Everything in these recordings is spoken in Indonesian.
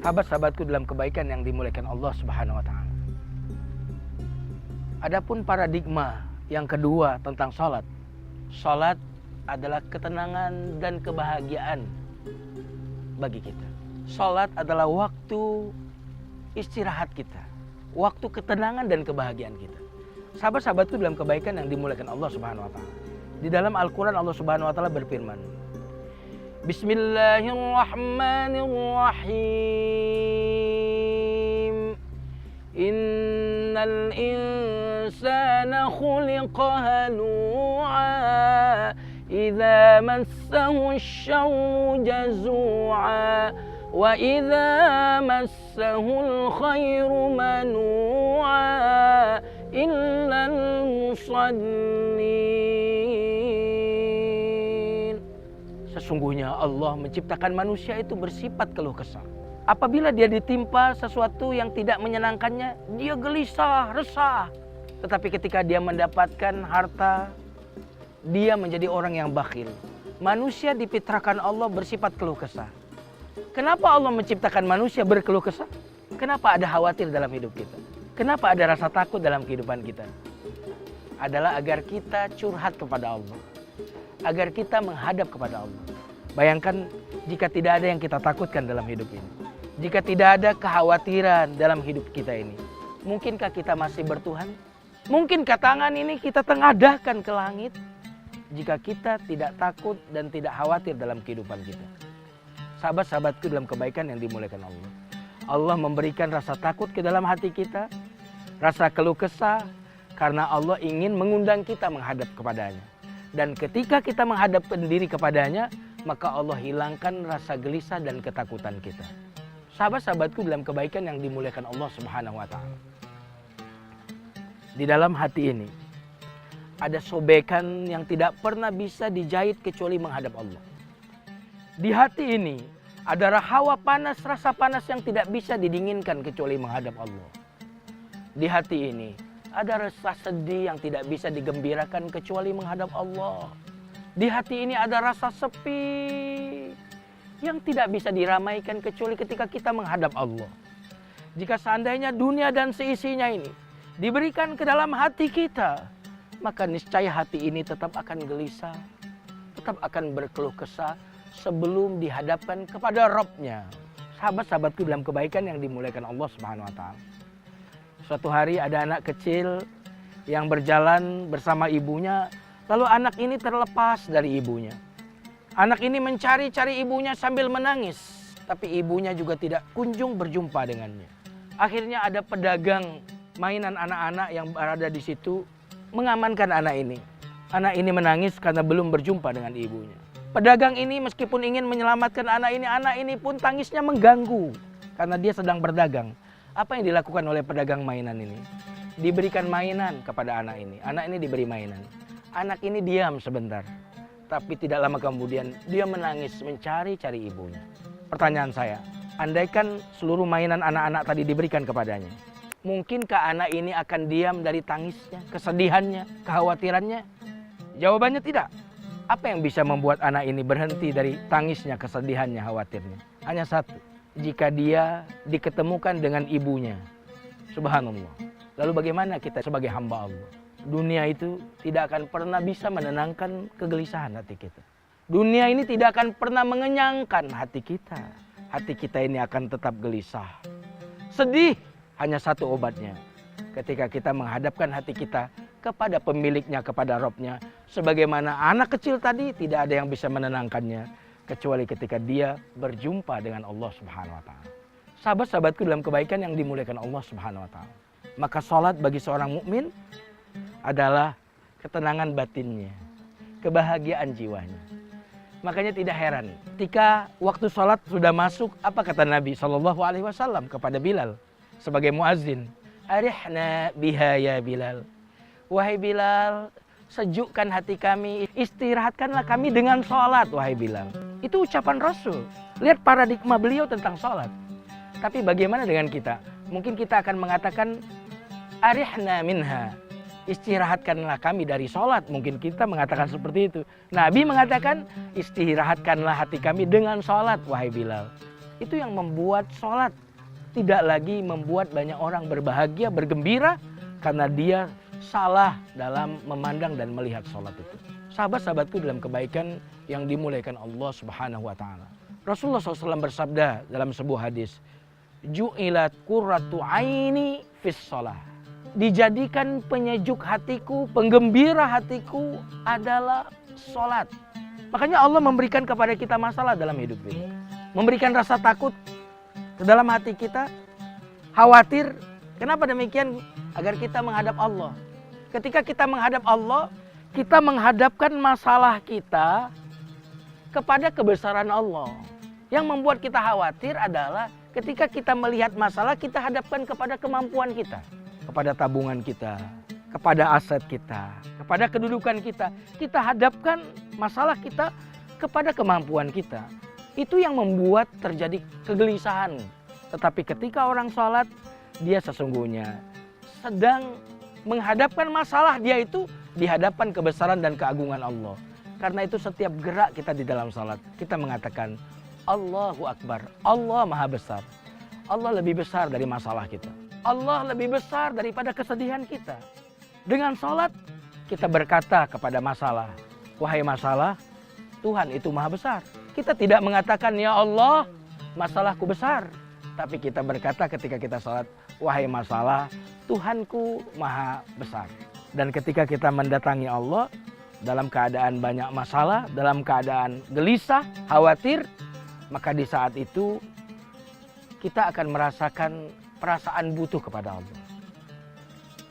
Sahabat-sahabatku dalam kebaikan yang dimuliakan Allah Subhanahu wa taala. Adapun paradigma yang kedua tentang salat. Salat adalah ketenangan dan kebahagiaan bagi kita. Salat adalah waktu istirahat kita, waktu ketenangan dan kebahagiaan kita. Sahabat-sahabatku dalam kebaikan yang dimuliakan Allah Subhanahu wa taala. Di dalam Al-Qur'an Allah Subhanahu wa taala berfirman, Bismillahirrahmanirrahim. Innal insana khuliqa halu'a idza massahu asy-syarru jazu'a wa idza massahu al-khairu manu'a illal musallin. Sesungguhnya Allah menciptakan manusia itu bersifat keluh kesah. Apabila dia ditimpa sesuatu yang tidak menyenangkannya, dia gelisah, resah. Tetapi ketika dia mendapatkan harta, dia menjadi orang yang bakhil. Manusia difitrahkan Allah bersifat keluh kesah. Kenapa Allah menciptakan manusia berkeluh kesah? Kenapa ada khawatir dalam hidup kita? Kenapa ada rasa takut dalam kehidupan kita? Adalah agar kita curhat kepada Allah. Agar kita menghadap kepada Allah. Bayangkan jika tidak ada yang kita takutkan dalam hidup ini. Jika tidak ada kekhawatiran dalam hidup kita ini. Mungkinkah kita masih bertuhan? Mungkinkah tangan ini kita tengadahkan ke langit? Jika kita tidak takut dan tidak khawatir dalam kehidupan kita. Sahabat-sahabatku dalam kebaikan yang dimuliakan Allah. Allah memberikan rasa takut ke dalam hati kita. Rasa keluh kesah. Karena Allah ingin mengundang kita menghadap kepadanya. Dan ketika kita menghadapkan diri kepadanya, maka Allah hilangkan rasa gelisah dan ketakutan kita. Sahabat-sahabatku dalam kebaikan yang dimuliakan Allah Subhanahu wa taala. Di dalam hati ini ada sobekan yang tidak pernah bisa dijahit kecuali menghadap Allah. Di hati ini ada hawa panas, rasa panas yang tidak bisa didinginkan kecuali menghadap Allah. Di hati ini ada rasa sedih yang tidak bisa digembirakan kecuali menghadap Allah. Di hati ini ada rasa sepi yang tidak bisa diramaikan kecuali ketika kita menghadap Allah. Jika seandainya dunia dan seisinya ini diberikan ke dalam hati kita, maka niscaya hati ini tetap akan gelisah, tetap akan berkeluh kesah sebelum dihadapkan kepada Rabb-Nya. Sahabat-sahabatku dalam kebaikan yang dimuliakan Allah Subhanahu wa taala. Suatu hari ada anak kecil yang berjalan bersama ibunya, lalu anak ini terlepas dari ibunya. Anak ini mencari-cari ibunya sambil menangis, tapi ibunya juga tidak kunjung berjumpa dengannya. Akhirnya ada pedagang mainan anak-anak yang berada di situ mengamankan anak ini. Anak ini menangis karena belum berjumpa dengan ibunya. Pedagang ini meskipun ingin menyelamatkan anak ini pun tangisnya mengganggu karena dia sedang berdagang. Apa yang dilakukan oleh pedagang mainan ini? Diberikan mainan kepada anak ini. Anak ini diberi mainan. Anak ini diam sebentar. Tapi tidak lama kemudian dia menangis mencari-cari ibunya. Pertanyaan saya, andaikan seluruh mainan anak-anak tadi diberikan kepadanya, mungkinkah anak ini akan diam dari tangisnya, kesedihannya, kekhawatirannya? Jawabannya tidak. Apa yang bisa membuat anak ini berhenti dari tangisnya, kesedihannya, khawatirnya? Hanya satu, jika dia diketemukan dengan ibunya. Subhanallah. Lalu bagaimana kita sebagai hamba Allah? Dunia itu tidak akan pernah bisa menenangkan kegelisahan hati kita. Dunia ini tidak akan pernah mengenyangkan hati kita. Hati kita ini akan tetap gelisah. Sedih hanya satu obatnya. Ketika kita menghadapkan hati kita kepada pemiliknya, kepada Rabb-Nya. Sebagaimana anak kecil tadi tidak ada yang bisa menenangkannya. Kecuali ketika dia berjumpa dengan Allah Subhanahu wa ta'ala. Sahabat-sahabatku dalam kebaikan yang dimuliakan Allah Subhanahu wa ta'ala. Maka salat bagi seorang mukmin adalah ketenangan batinnya, kebahagiaan jiwanya. Makanya tidak heran ketika waktu sholat sudah masuk, apa kata Nabi SAW kepada Bilal sebagai muazzin? Arihna biha ya Bilal. Wahai Bilal, sejukkan hati kami, istirahatkanlah kami dengan sholat, wahai Bilal. Itu ucapan Rasul. Lihat paradigma beliau tentang sholat. Tapi bagaimana dengan kita? Mungkin kita akan mengatakan arihna minha. Istirahatkanlah kami dari sholat. Mungkin kita mengatakan seperti itu. Nabi mengatakan istirahatkanlah hati kami dengan sholat, wahai Bilal. Itu yang membuat sholat tidak lagi membuat banyak orang berbahagia, bergembira karena dia salah dalam memandang dan melihat sholat itu. Sahabat-sahabatku dalam kebaikan yang dimuliakan Allah Subhanahu wa Ta'ala. Rasulullah SAW bersabda dalam sebuah hadis, "Ju'ilat qurratu aini fis shalah." Dijadikan penyejuk hatiku, penggembira hatiku adalah sholat. Makanya Allah memberikan kepada kita masalah dalam hidup ini. Memberikan rasa takut ke dalam hati kita, khawatir. Kenapa demikian? Agar kita menghadap Allah. Ketika kita menghadap Allah, kita menghadapkan masalah kita kepada kebesaran Allah. Yang membuat kita khawatir adalah ketika kita melihat masalah, kita hadapkan kepada kemampuan kita, kepada tabungan kita, kepada aset kita, kepada kedudukan kita. Kita hadapkan masalah kita kepada kemampuan kita. Itu yang membuat terjadi kegelisahan. Tetapi ketika orang sholat, dia sesungguhnya sedang menghadapkan masalah dia itu dihadapan kebesaran dan keagungan Allah. Karena itu setiap gerak kita di dalam sholat, kita mengatakan Allahu Akbar, Allah Maha Besar. Allah lebih besar dari masalah kita. Allah lebih besar daripada kesedihan kita. Dengan sholat, kita berkata kepada masalah, wahai masalah, Tuhan itu Maha Besar. Kita tidak mengatakan, ya Allah, masalahku besar. Tapi kita berkata ketika kita sholat, wahai masalah, Tuhanku Maha Besar. Dan ketika kita mendatangi Allah, dalam keadaan banyak masalah, dalam keadaan gelisah, khawatir, maka di saat itu kita akan merasakan perasaan butuh kepada Allah.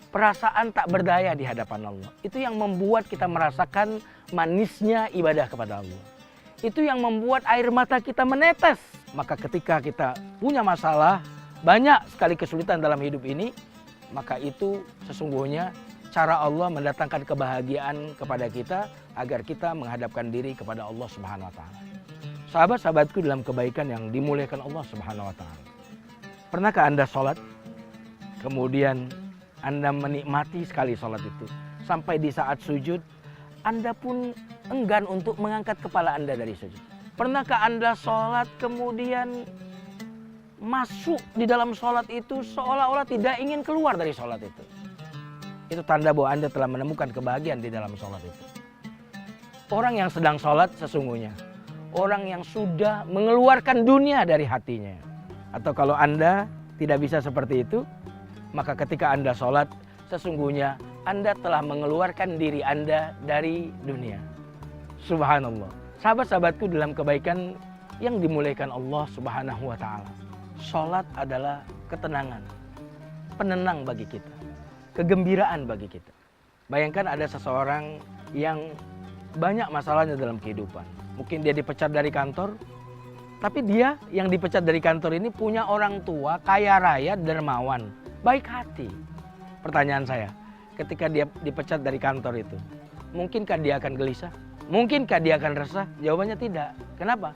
Perasaan tak berdaya di hadapan Allah. Itu yang membuat kita merasakan manisnya ibadah kepada Allah. Itu yang membuat air mata kita menetes. Maka ketika kita punya masalah, banyak sekali kesulitan dalam hidup ini, maka itu sesungguhnya cara Allah mendatangkan kebahagiaan kepada kita agar kita menghadapkan diri kepada Allah Subhanahu wa Ta'ala. Sahabat-sahabatku dalam kebaikan yang dimuliakan Allah Subhanahu wa Ta'ala. Pernahkah Anda sholat, kemudian Anda menikmati sekali sholat itu, sampai di saat sujud, Anda pun enggan untuk mengangkat kepala Anda dari sujud? Pernahkah Anda sholat, kemudian masuk di dalam sholat itu seolah-olah tidak ingin keluar dari sholat itu? Itu tanda bahwa Anda telah menemukan kebahagiaan di dalam sholat itu. Orang yang sedang sholat sesungguhnya orang yang sudah mengeluarkan dunia dari hatinya. Atau kalau Anda tidak bisa seperti itu, maka ketika Anda sholat, sesungguhnya Anda telah mengeluarkan diri Anda dari dunia. Subhanallah. Sahabat-sahabatku dalam kebaikan yang dimuliakan Allah Subhanahu wa Ta'ala. Sholat adalah ketenangan, penenang bagi kita, kegembiraan bagi kita. Bayangkan ada seseorang yang banyak masalahnya dalam kehidupan. Mungkin dia dipecat dari kantor, tapi dia yang dipecat dari kantor ini punya orang tua kaya raya, dermawan, baik hati. Pertanyaan saya, ketika dia dipecat dari kantor itu, mungkinkah dia akan gelisah? Mungkinkah dia akan resah? Jawabannya tidak. Kenapa?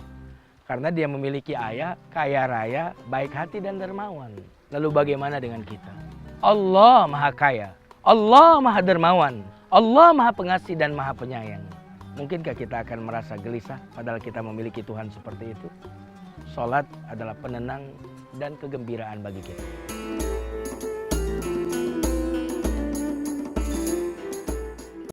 Karena dia memiliki ayah kaya raya, baik hati dan dermawan. Lalu bagaimana dengan kita? Allah Maha Kaya, Allah Maha Dermawan, Allah Maha Pengasih dan Maha Penyayang. Mungkinkah kita akan merasa gelisah padahal kita memiliki Tuhan seperti itu? Sholat adalah penenang dan kegembiraan bagi kita.